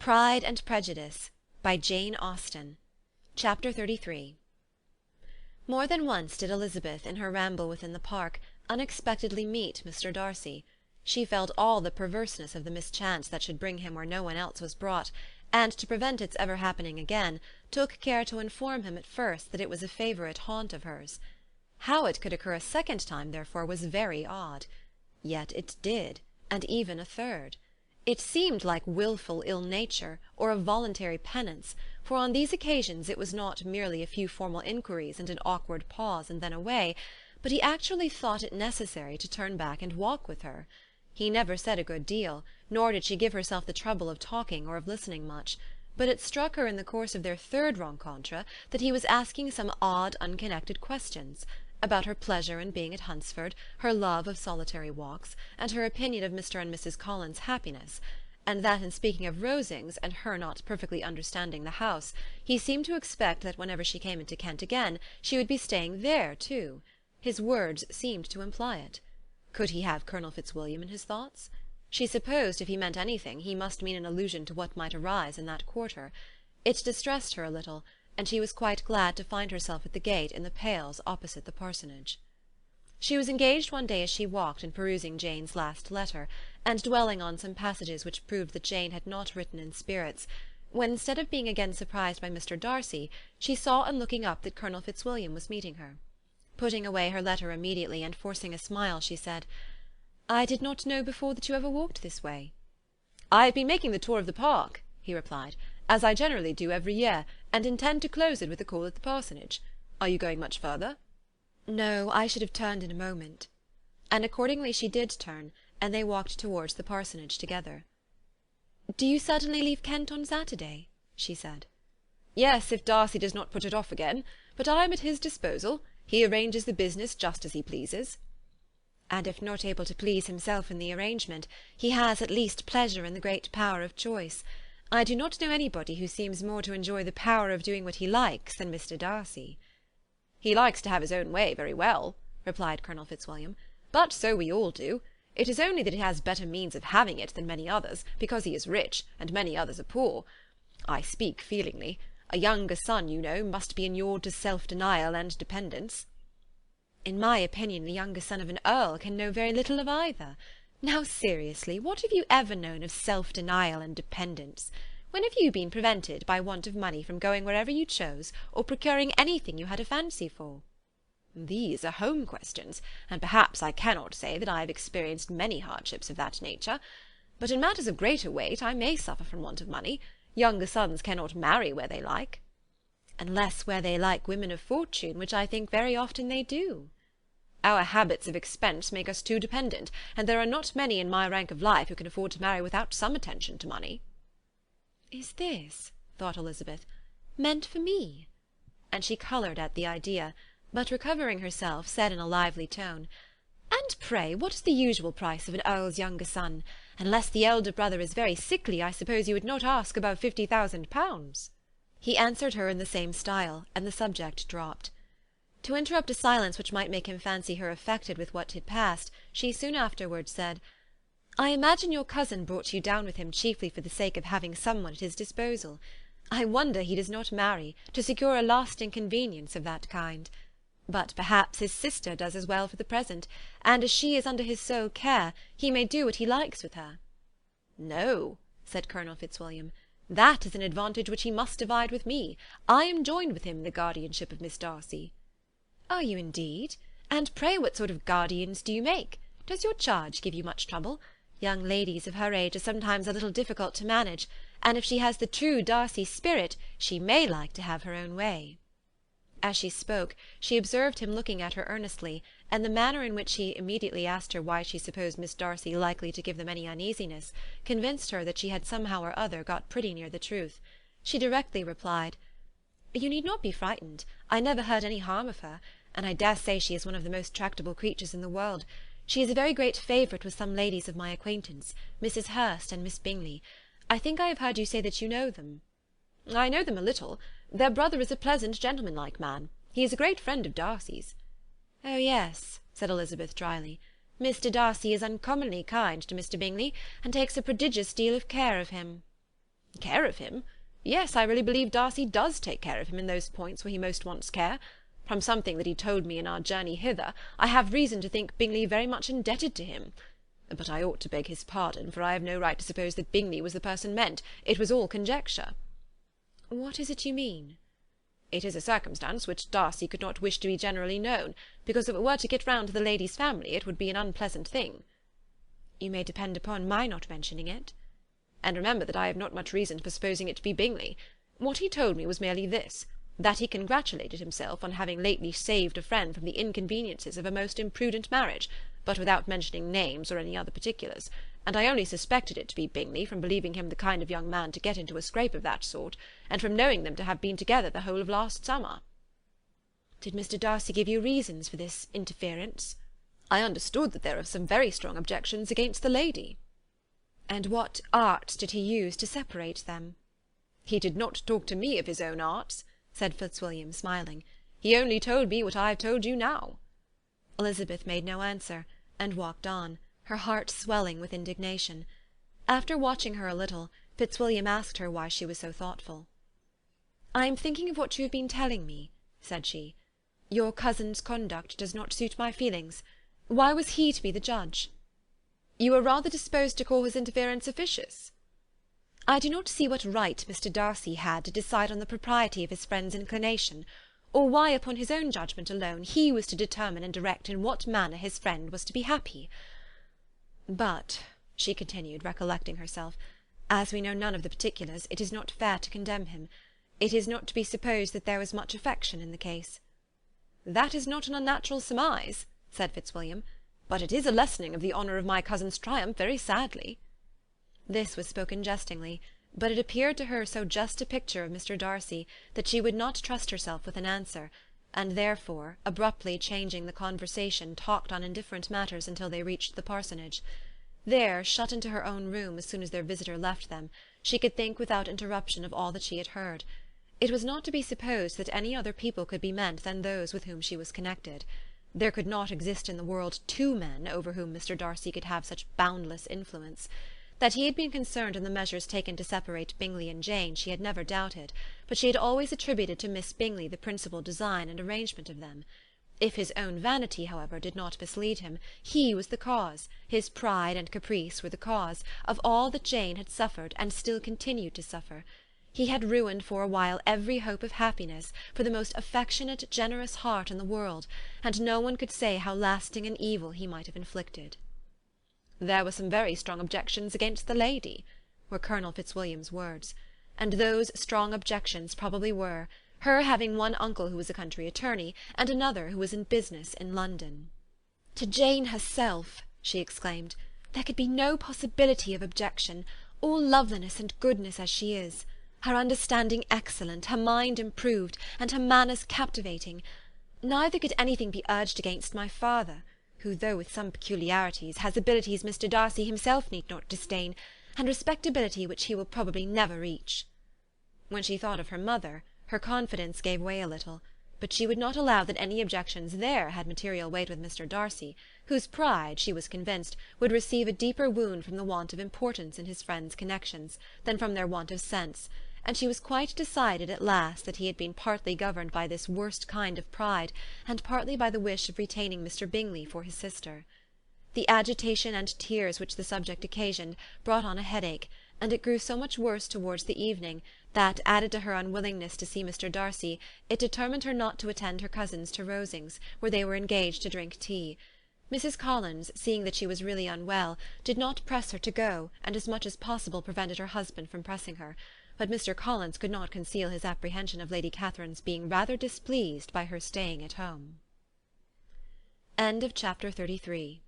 Pride and Prejudice, by Jane Austen. Chapter 33. More than once did Elizabeth, in her ramble within the park, unexpectedly meet Mr. Darcy. She felt all the perverseness of the mischance that should bring him where no one else was brought, and, to prevent its ever happening again, took care to inform him at first that it was a favourite haunt of hers. How it could occur a second time, therefore, was very odd. Yet it did, and even a third. It seemed like wilful ill-nature, or a voluntary penance, for on these occasions it was not merely a few formal inquiries and an awkward pause and then away, but he actually thought it necessary to turn back and walk with her. He never said a good deal, nor did she give herself the trouble of talking or of listening much, but it struck her in the course of their third rencontre that he was asking some odd unconnected questions, about her pleasure in being at Hunsford, her love of solitary walks, and her opinion of Mr. and Mrs. Collins's happiness, and that in speaking of Rosings, and her not perfectly understanding the house, he seemed to expect that whenever she came into Kent again, she would be staying there too. His words seemed to imply it. Could he have Colonel Fitzwilliam in his thoughts? She supposed if he meant anything, he must mean an allusion to what might arise in that quarter. It distressed her a little, and she was quite glad to find herself at the gate in the Pales opposite the parsonage. She was engaged one day as she walked in perusing Jane's last letter, and dwelling on some passages which proved that Jane had not written in spirits, when, instead of being again surprised by Mr. Darcy, she saw on looking up that Colonel Fitzwilliam was meeting her. Putting away her letter immediately, and forcing a smile, she said, "I did not know before that you ever walked this way." "I have been making the tour of the park," he replied, "as I generally do every year, and intend to close it with a call at the parsonage. Are you going much further?" "No, I should have turned in a moment." And accordingly she did turn, and they walked towards the parsonage together. "Do you certainly leave Kent on Saturday?" she said. "Yes, if Darcy does not put it off again, but I am at his disposal. He arranges the business just as he pleases." "And if not able to please himself in the arrangement, he has at least pleasure in the great power of choice. I do not know anybody who seems more to enjoy the power of doing what he likes than Mr. Darcy." "He likes to have his own way very well," replied Colonel Fitzwilliam, "but so we all do. It is only that he has better means of having it than many others, because he is rich, and many others are poor. I speak feelingly. A younger son, you know, must be inured to self-denial and dependence." "In my opinion, the younger son of an earl can know very little of either. Now, seriously, what have you ever known of self-denial and dependence? When have you been prevented by want of money from going wherever you chose, or procuring anything you had a fancy for?" "These are home questions, and perhaps I cannot say that I have experienced many hardships of that nature. But in matters of greater weight I may suffer from want of money. Younger sons cannot marry where they like." "Unless where they like women of fortune, which I think very often they do." "Our habits of expense make us too dependent, and there are not many in my rank of life who can afford to marry without some attention to money." "Is this," thought Elizabeth, "meant for me?" And she coloured at the idea, but recovering herself, said in a lively tone, "And pray, what is the usual price of an earl's younger son? Unless the elder brother is very sickly, I suppose you would not ask above 50,000 pounds." He answered her in the same style, and the subject dropped. To interrupt a silence which might make him fancy her affected with what had passed, she soon afterwards said, "I imagine your cousin brought you down with him chiefly for the sake of having someone at his disposal. I wonder he does not marry, to secure a lasting convenience of that kind. But perhaps his sister does as well for the present, and as she is under his sole care, he may do what he likes with her." "No," said Colonel Fitzwilliam, "that is an advantage which he must divide with me. I am joined with him in the guardianship of Miss Darcy." "Are you indeed? And pray what sort of guardians do you make? Does your charge give you much trouble? Young ladies of her age are sometimes a little difficult to manage, and if she has the true Darcy spirit, she may like to have her own way." As she spoke, she observed him looking at her earnestly, and the manner in which he immediately asked her why she supposed Miss Darcy likely to give them any uneasiness, convinced her that she had somehow or other got pretty near the truth. She directly replied, "You need not be frightened. I never heard any harm of her, and I dare say she is one of the most tractable creatures in the world. She is a very great favourite with some ladies of my acquaintance, Mrs. Hurst and Miss Bingley. I think I have heard you say that you know them." "I know them a little. Their brother is a pleasant, gentlemanlike man. He is a great friend of Darcy's." "Oh, yes," said Elizabeth dryly. "Mr. Darcy is uncommonly kind to Mr. Bingley, and takes a prodigious deal of care of him." Care of him? Yes, I really believe Darcy does take care of him in those points where he most wants care. From something that he told me in our journey hither, I have reason to think Bingley very much indebted to him. But I ought to beg his pardon, for I have no right to suppose that Bingley was the person meant. It was all conjecture." "What is it you mean?" "It is a circumstance which Darcy could not wish to be generally known, because if it were to get round to the lady's family it would be an unpleasant thing." "You may depend upon my not mentioning it." "And remember that I have not much reason for supposing it to be Bingley. What he told me was merely this, that he congratulated himself on having lately saved a friend from the inconveniences of a most imprudent marriage, but without mentioning names or any other particulars, and I only suspected it to be Bingley from believing him the kind of young man to get into a scrape of that sort, and from knowing them to have been together the whole of last summer." "Did Mr. Darcy give you reasons for this interference?" "I understood that there are some very strong objections against the lady." "And what arts did he use to separate them?" "He did not talk to me of his own arts," said Fitzwilliam, smiling. "He only told me what I have told you now." Elizabeth made no answer, and walked on, her heart swelling with indignation. After watching her a little, Fitzwilliam asked her why she was so thoughtful. "I am thinking of what you have been telling me," said she. "Your cousin's conduct does not suit my feelings. Why was he to be the judge?" "You are rather disposed to call his interference officious?" "I do not see what right Mr. Darcy had to decide on the propriety of his friend's inclination, or why upon his own judgment alone he was to determine and direct in what manner his friend was to be happy. But," she continued, recollecting herself, "as we know none of the particulars, it is not fair to condemn him. It is not to be supposed that there was much affection in the case." "That is not an unnatural surmise," said Fitzwilliam, "but it is a lessening of the honour of my cousin's triumph very sadly." This was spoken jestingly, but it appeared to her so just a picture of Mr. Darcy that she would not trust herself with an answer, and therefore, abruptly changing the conversation, talked on indifferent matters until they reached the parsonage. There, shut into her own room as soon as their visitor left them, she could think without interruption of all that she had heard. It was not to be supposed that any other people could be meant than those with whom she was connected. There could not exist in the world two men over whom Mr. Darcy could have such boundless influence. That he had been concerned in the measures taken to separate Bingley and Jane she had never doubted, but she had always attributed to Miss Bingley the principal design and arrangement of them. If his own vanity, however, did not mislead him, he was the cause, his pride and caprice were the cause, of all that Jane had suffered and still continued to suffer. He had ruined for a while every hope of happiness for the most affectionate, generous heart in the world, and no one could say how lasting an evil he might have inflicted. "There were some very strong objections against the lady," were Colonel Fitzwilliam's words, and those strong objections probably were, her having one uncle who was a country attorney, and another who was in business in London. "To Jane herself," she exclaimed, "there could be no possibility of objection, all loveliness and goodness as she is, her understanding excellent, her mind improved, and her manners captivating. Neither could anything be urged against my father, who, though with some peculiarities, has abilities Mr. Darcy himself need not disdain, and respectability which he will probably never reach." When she thought of her mother, her confidence gave way a little, but she would not allow that any objections there had material weight with Mr. Darcy, whose pride, she was convinced, would receive a deeper wound from the want of importance in his friends' connections, than from their want of sense, and she was quite decided at last that he had been partly governed by this worst kind of pride, and partly by the wish of retaining Mr. Bingley for his sister. The agitation and tears which the subject occasioned brought on a headache, and it grew so much worse towards the evening that, added to her unwillingness to see Mr. Darcy, it determined her not to attend her cousins to Rosings, where they were engaged to drink tea. Mrs. Collins, seeing that she was really unwell, did not press her to go, and as much as possible prevented her husband from pressing her, but Mr. Collins could not conceal his apprehension of Lady Catherine's being rather displeased by her staying at home. Chapter 34